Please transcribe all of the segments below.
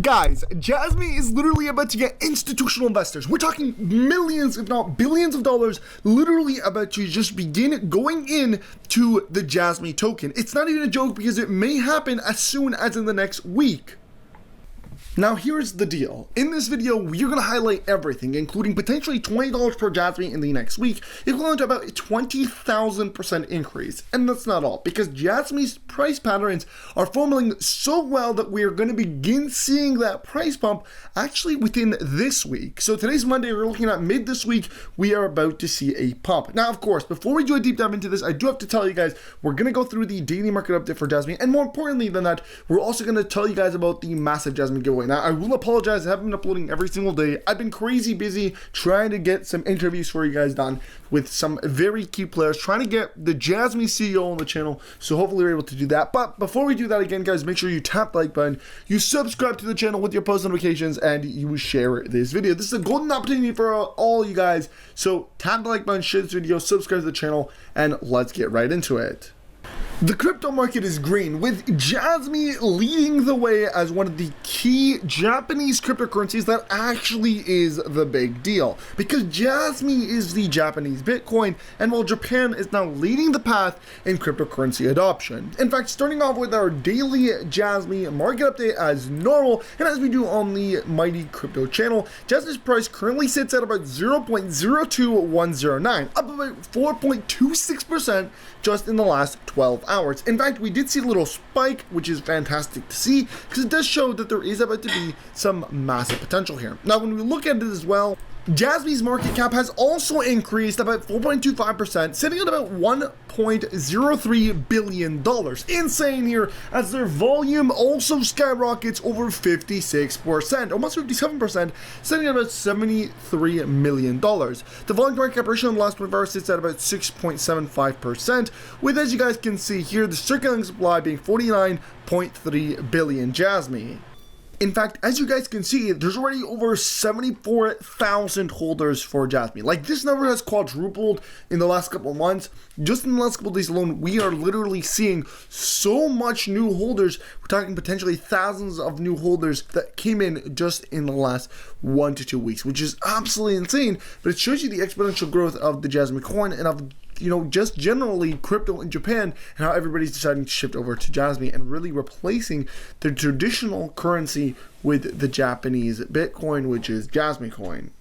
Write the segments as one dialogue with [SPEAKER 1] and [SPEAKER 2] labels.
[SPEAKER 1] Guys, JASMY is literally about to get institutional investors. We're talking millions, if not billions of dollars, literally about to just begin going in to the JASMY token. It's not even a joke because it may happen as soon as in the next week. Now here's the deal. In this video, we're going to highlight everything, including potentially $20 per JASMY in the next week, equivalent to about a 20,000% increase. And that's not all, because JASMY's price patterns are forming so well that we are going to begin seeing that price pump actually within this week. So today's Monday, we're looking at mid this week, we are about to see a pump. Now, of course, before we do a deep dive into this, I do have to tell you guys, we're going to go through the daily market update for JASMY, and more importantly than that, we're also going to tell you guys about the massive JASMY giveaway. Now, I will apologize, I haven't been uploading every single day. I've been crazy busy trying to get some interviews for you guys done with some very key players, trying to get the JASMY CEO on the channel, so hopefully we're able to do that. But before we do that again, guys, make sure you tap the like button, you subscribe to the channel with your post notifications, and you share this video. This is a golden opportunity for all you guys, so tap the like button, share this video, subscribe to the channel, and let's get right into it. The crypto market is green, with JASMY leading the way as one of the key Japanese cryptocurrencies that actually is the big deal. Because JASMY is the Japanese Bitcoin, and while Japan is now leading the path in cryptocurrency adoption. In fact, starting off with our daily JASMY market update as normal, and as we do on the Mighty Crypto channel, JASMY's price currently sits at about 0.02109, up about 4.26% just in the last 12 hours. In fact, we did see a little spike, which is fantastic to see because it does show that there is about to be some massive potential here. Now, when we look at it as well, JASMY's market cap has also increased about 4.25%, sitting at about $1.03 billion. Insane here, as their volume also skyrockets over 56%, almost 57%, sitting at about $73 million. The volume market cap ratio in the last 24 hours sits at about 6.75%, with, as you guys can see here, the circulating supply being 49.3 billion JASMY. In fact, as you guys can see, there's already over 74,000 holders for JASMY. Like, this number has quadrupled in the last couple of months. Just in the last couple of days alone, we are literally seeing so much new holders. We're talking potentially thousands of new holders that came in just in the last 1 to 2 weeks, which is absolutely insane. But it shows you the exponential growth of the JASMY coin and of, you know, just generally crypto in Japan, and how everybody's deciding to shift over to JASMY and really replacing the traditional currency with the Japanese Bitcoin, which is JASMY coin.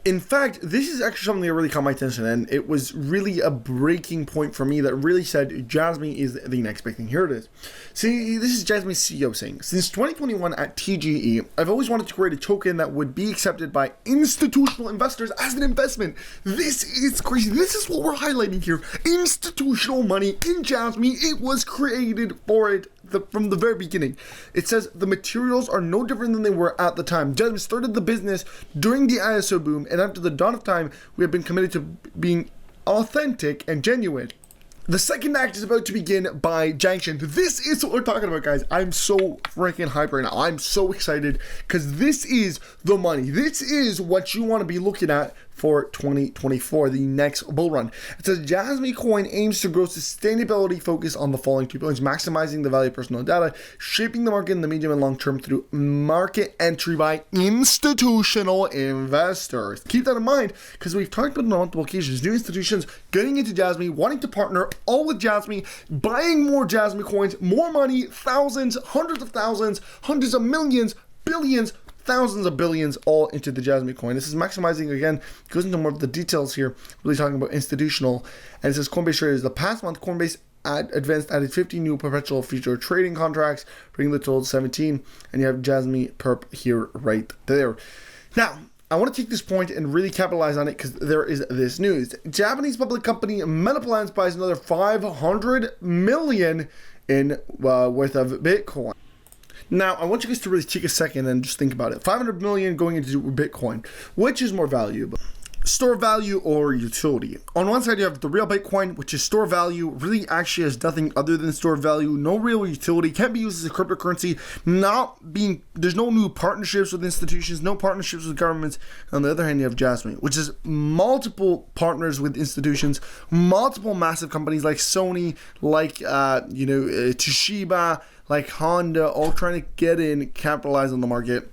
[SPEAKER 1] In fact, this is actually something that really caught my attention, and it was really a breaking point for me that really said JASMY is the next big thing. Here it is. See, this is JASMY's CEO saying, since 2021 at TGE, I've always wanted to create a token that would be accepted by institutional investors as an investment. This is crazy. This is what we're highlighting here. Institutional money in JASMY. It was created for it. From the very beginning. It says the materials are no different than they were at the time. JASMY started the business during the ISO boom, and after the dawn of time, we have been committed to being authentic and genuine. The second act is about to begin by Junction. This is what we're talking about, guys. I'm so freaking hyped right now. I'm so excited because this is the money. This is what you want to be looking at for 2024, the next bull run. It says JASMY coin aims to grow sustainability focused on the following 2 points: maximizing the value of personal data, shaping the market in the medium and long term through market entry by institutional investors. Keep that in mind because we've talked about it on multiple occasions. New institutions getting into JASMY, wanting to partner all with JASMY, buying more JASMY coins, more money, thousands, hundreds of millions, billions, thousands of billions all into the JASMY coin. This is maximizing, again, goes into more of the details here, really talking about institutional. And it says Coinbase traders. The past month, Coinbase added 50 new perpetual future trading contracts, bringing the total to 17. And you have JASMY perp here right there. Now, I want to take this point and really capitalize on it because there is this news. Japanese public company CryptoAlliance buys another 500 million in worth of Bitcoin. Now, I want you guys to really take a second and just think about it. 500 million going into Bitcoin, which is more valuable? store value or utility. On one side, you have the real Bitcoin, which is store value, really actually has nothing other than store value, no real utility, can't be used as a cryptocurrency, there's no new partnerships with institutions, no partnerships with governments. On the other hand, you have JASMY, which is multiple partners with institutions, multiple massive companies like Sony, like Toshiba, like Honda, all trying to get in, capitalize on the market.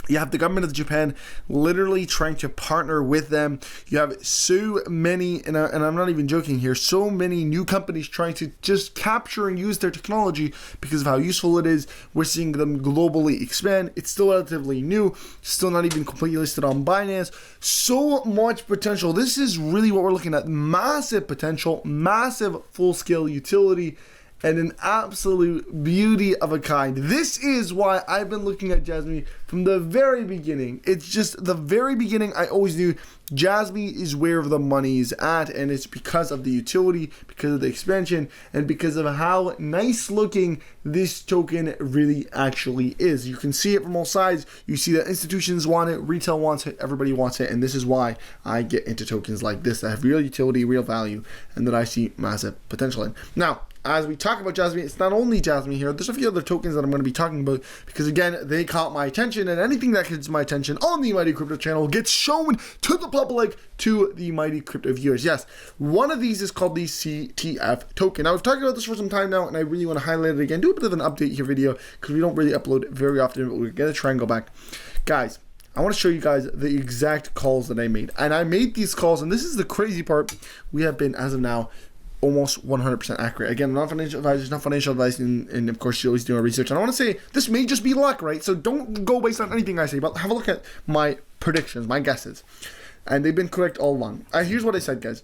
[SPEAKER 1] You have the government of Japan literally trying to partner with them. You have so many, and I'm not even joking here, so many new companies trying to just capture and use their technology because of how useful it is. We're seeing them globally expand. It's still relatively new, still not even completely listed on Binance. So much potential. This is really what we're looking at. Massive potential, massive full-scale utility, and an absolute beauty of a kind. This is why I've been looking at JASMY from the very beginning. It's just the very beginning. I always knew JASMY is where the money is at, and it's because of the utility, because of the expansion, and because of how nice looking this token really actually is. You can see it from all sides. You see that institutions want it, retail wants it, everybody wants it, and this is why I get into tokens like this that have real utility, real value, and that I see massive potential in. Now, as we talk about JASMY, it's not only JASMY here. There's a few other tokens that I'm going to be talking about because, again, they caught my attention, and anything that gets my attention on the Mighty Crypto channel gets shown to the public, to the Mighty Crypto viewers. Yes, one of these is called the CTF token. Now, we've talked about this for some time now, and I really want to highlight it again, do a bit of an update here video because we don't really upload very often, but we're going to try and go back. Guys, I want to show you guys the exact calls that I made. And I made these calls, and this is the crazy part. We have been, as of now, almost 100% accurate. Again, not financial advice, not financial advice, and of course, you always do our research. And I want to say this may just be luck, right? So don't go based on anything I say, but have a look at my predictions, my guesses. And they've been correct all along. Here's what I said, guys.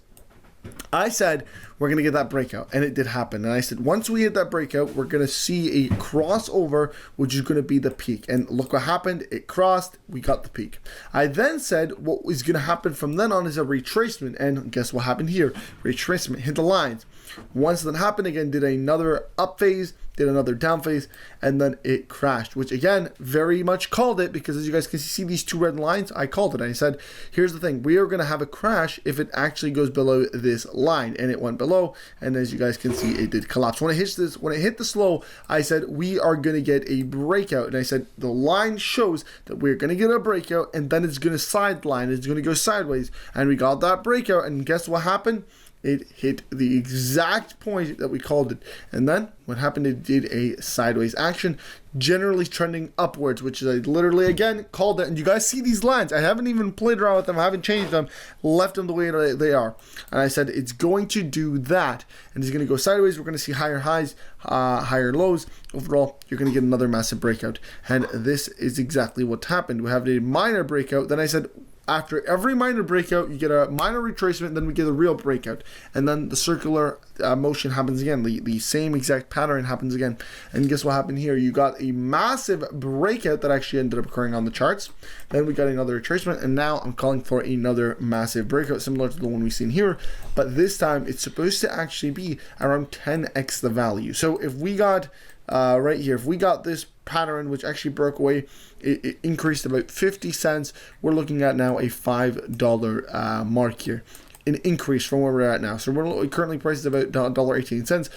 [SPEAKER 1] I said we're going to get that breakout, and it did happen. And I said once we hit that breakout, we're going to see a crossover, which is going to be the peak. And look what happened. It crossed. We got the peak. I then said what is going to happen from then on is a retracement. And guess what happened here? Retracement hit the lines. Once that happened again, did another up phase, did another down phase, and then it crashed, which again, very much called it, because as you guys can see these two red lines, I called it. I said, here's the thing, we are going to have a crash if it actually goes below this line, and it went below, and as you guys can see, it did collapse. When it hit this low, I said, we are going to get a breakout, and I said, the line shows that we're going to get a breakout, and then it's going to sideline, it's going to go sideways, and we got that breakout, and guess what happened? It hit the exact point that we called it. And then what happened, it did a sideways action, generally trending upwards, which is I literally again called it. And you guys see these lines. I haven't even played around with them. I haven't changed them, left them the way they are. And I said it's going to do that. And it's going to go sideways. We're going to see higher highs, higher lows. Overall, you're going to get another massive breakout. And this is exactly what happened. We have a minor breakout. Then I said, after every minor breakout, you get a minor retracement, then we get a real breakout. And then the circular motion happens again. The same exact pattern happens again. And guess what happened here? You got a massive breakout that actually ended up occurring on the charts. Then we got another retracement, and now I'm calling for another massive breakout, similar to the one we've seen here. But this time, it's supposed to actually be around 10x the value. So if we got, right here, if we got this pattern, which actually broke away, it increased about 50 cents. We're looking at now a $5 mark here, an increase from where we're at now. So we're currently priced about $1.18.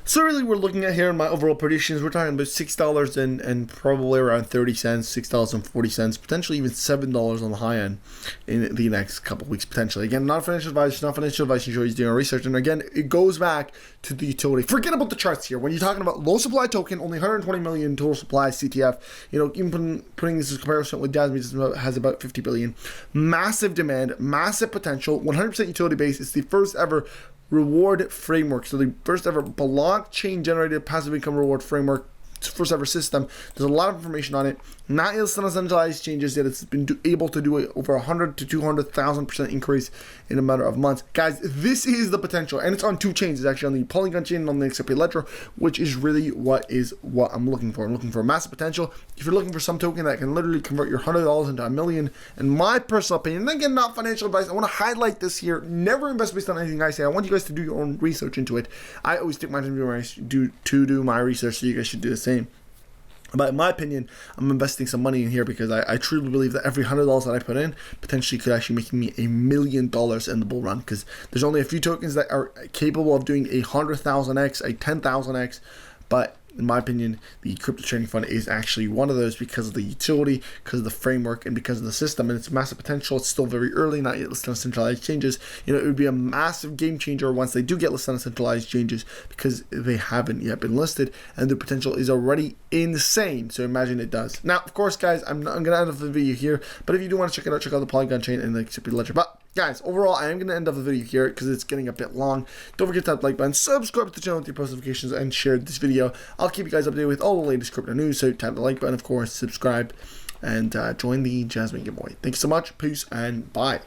[SPEAKER 1] So really, we're looking at here in my overall predictions, we're talking about $6 and probably around 30 cents, $6.40, potentially even $7 on the high end in the next couple of weeks, potentially. Again, not financial advice, not financial advice. You're always doing our research. And again, it goes back to the utility. Forget about the charts here. When you're talking about low supply token, only 120 million total supply CTF, you know, even putting this in comparison with JASMY has about 50 billion. Massive demand, massive potential, 100% utility base. It's the first ever reward framework. So the first ever blockchain generated passive income reward framework, first ever system. There's a lot of information on it. Not listed on centralized exchanges yet. It's been able to do over 100 to 200,000% increase in a matter of months. Guys, this is the potential, and it's on two chains. It's actually on the Polygon chain and on the XRP Ledger, which is really what I'm looking for. I'm looking for massive potential. If you're looking for some token that can literally convert your $100 into $1 million, in my personal opinion, and again, not financial advice, I want to highlight this here. Never invest based on anything I say. I want you guys to do your own research into it. I always take my time to do my research, so you guys should do the same. But in my opinion, I'm investing some money in here because I truly believe that every $100 that I put in potentially could actually make me $1 million in the bull run, because there's only a few tokens that are capable of doing a 100,000x, a 10,000x, but in my opinion, the crypto trading fund is actually one of those because of the utility, because of the framework, and because of the system and its massive potential. It's still very early, not yet listed on centralized exchanges. It would be a massive game changer once they do get listed on centralized exchanges, because they haven't yet been listed, and their potential is already insane. So imagine it does. Now, of course, guys, I'm going to end off the video here, but if you do want to check it out, check out the Polygon chain and the XRP ledger. But guys, overall, I am going to end off the video here because it's getting a bit long. Don't forget to hit that like button, subscribe to the channel with your post notifications, and share this video. I'll keep you guys updated with all the latest crypto news, so tap the like button, of course, subscribe, and join the JASMY giveaway. Thank you so much, peace, and bye.